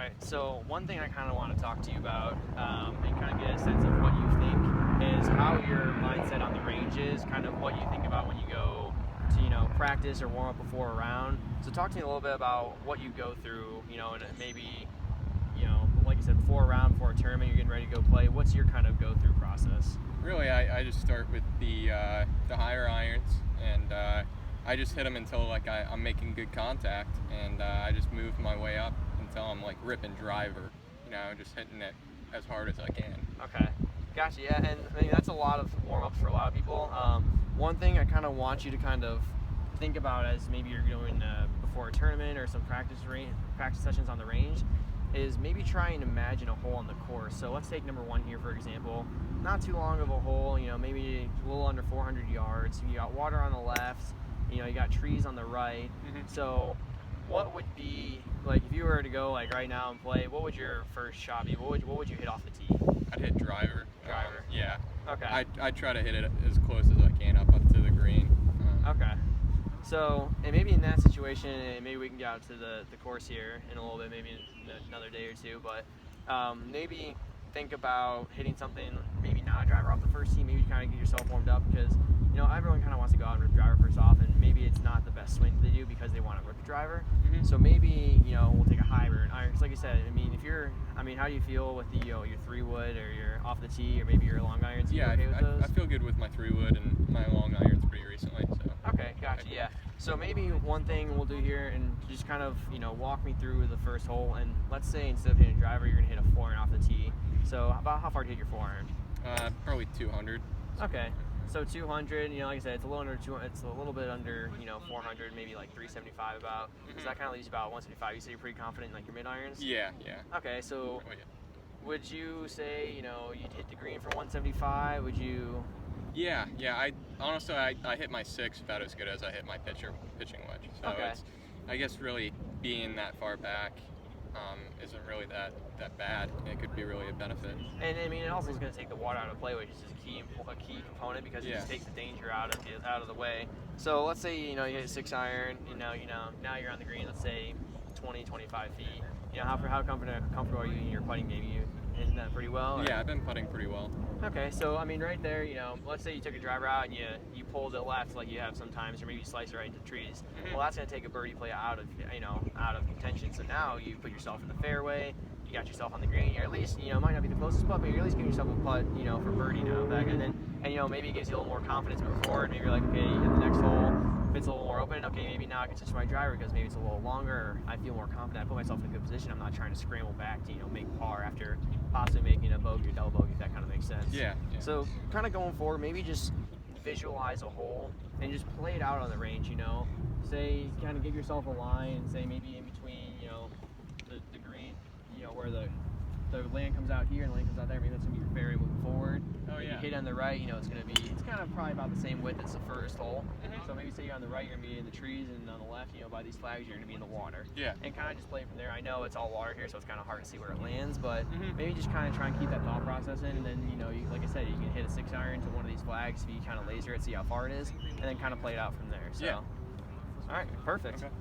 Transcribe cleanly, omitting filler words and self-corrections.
right, so one thing I kind of want to talk to you about and kind of get a sense of what you think is how your mindset on the range is, kind of what you think about when you go to, practice or warm up before a round. So talk to me a little bit about what you go through, and maybe, like you said, before a round, before a tournament, you're getting ready to go play. What's your kind of go-through process? Really, I just start with the higher irons, and I just hit them until I'm making good contact, and I just move my way up until I'm like ripping driver, just hitting it as hard as I can. Okay, gotcha. Yeah, and I mean that's a lot of warm-ups for a lot of people. One thing I kind of want you to kind of think about as maybe you're going before a tournament or some practice sessions on the range is maybe try and imagine a hole on the course. So let's take number one here, for example. Not too long of a hole, maybe a little under 400 yards. You got water on the left, you got trees on the right. So what would be, like, if you were to go like right now and play, what would your first shot be? What would you hit off the tee? I'd hit driver. Driver. Yeah. Okay. I'd try to hit it as close as I can up to the green. Okay. So, and maybe in that situation, and maybe we can get out to the course here in a little bit, maybe in another day or two, but maybe think about hitting something, maybe not a driver off the first tee, maybe kind of get yourself warmed up, because, everyone kind of wants to go out and rip driver first off, and maybe it's not the best swing they do because they want to rip a driver. So maybe, we'll take a high or an iron, because like I said, how do you feel with the, your 3-wood or your off the tee, or maybe your long irons? Yeah, okay with those? I feel good with my 3-wood and my long irons pretty recently. So. Okay, gotcha, yeah. So maybe one thing we'll do here and just kind of, walk me through the first hole, and let's say instead of hitting a driver, you're going to hit a 4-iron off the tee. So about how far to hit your 4-iron? Probably 200. Okay. So 200, like I said, it's a little under 200, it's a little bit under, 400, maybe like 375 about. So that kind of leaves you about 175. You say you're pretty confident in like your mid irons? Yeah. Okay, so would you say, you'd hit the green for 175? Would you? Yeah. Honestly, I hit my 6 about as good as I hit my pitching wedge. So it's, I guess, really being that far back isn't really that bad. It could be really a benefit. And I mean, it also is going to take the water out of play, which is a key component, because it just takes the danger out of the way. So let's say you hit a 6-iron, now you're on the green. Let's say 20, 25 feet. How comfortable are you in your putting game? You hitting that pretty well? Or? Yeah, I've been putting pretty well. Okay, so I mean, right there, let's say you took a driver out and you pulled it left like you have sometimes, or maybe you slice it right into the trees. Well, that's going to take a birdie play out of contention. So now you put yourself in the fairway. You got yourself on the green. You're at least, it might not be the closest putt, but you're at least giving yourself a putt, for birdie now. And maybe it gives you a little more confidence moving forward. Maybe you're like, okay, you hit the next hole. If it's a little more open, okay, maybe now I can switch my driver because maybe it's a little longer. Or I feel more confident. I put myself in a good position. I'm not trying to scramble back to, make par after possibly making a bogey or double bogey, if that kind of makes sense. Yeah. So kind of going forward, maybe just visualize a hole and just play it out on the range, Say, kind of give yourself a line and say maybe in between, the green, where the land comes out here and the land comes out there, maybe that's going to be your fairway moving forward. Oh, yeah. If you hit on the right, it's kind of probably about the same width as the first hole. So maybe say you're on the right, you're going to be in the trees, and on the left, by these flags, you're going to be in the water. Yeah. And kind of just play from there. I know it's all water here, so it's kind of hard to see where it lands, but maybe just kind of try and keep that thought process in, and then, like I said, you can hit a 6-iron to one of these flags if you kind of laser it, see how far it is, and then kind of play it out from there. So. Yeah. All right, perfect. Okay.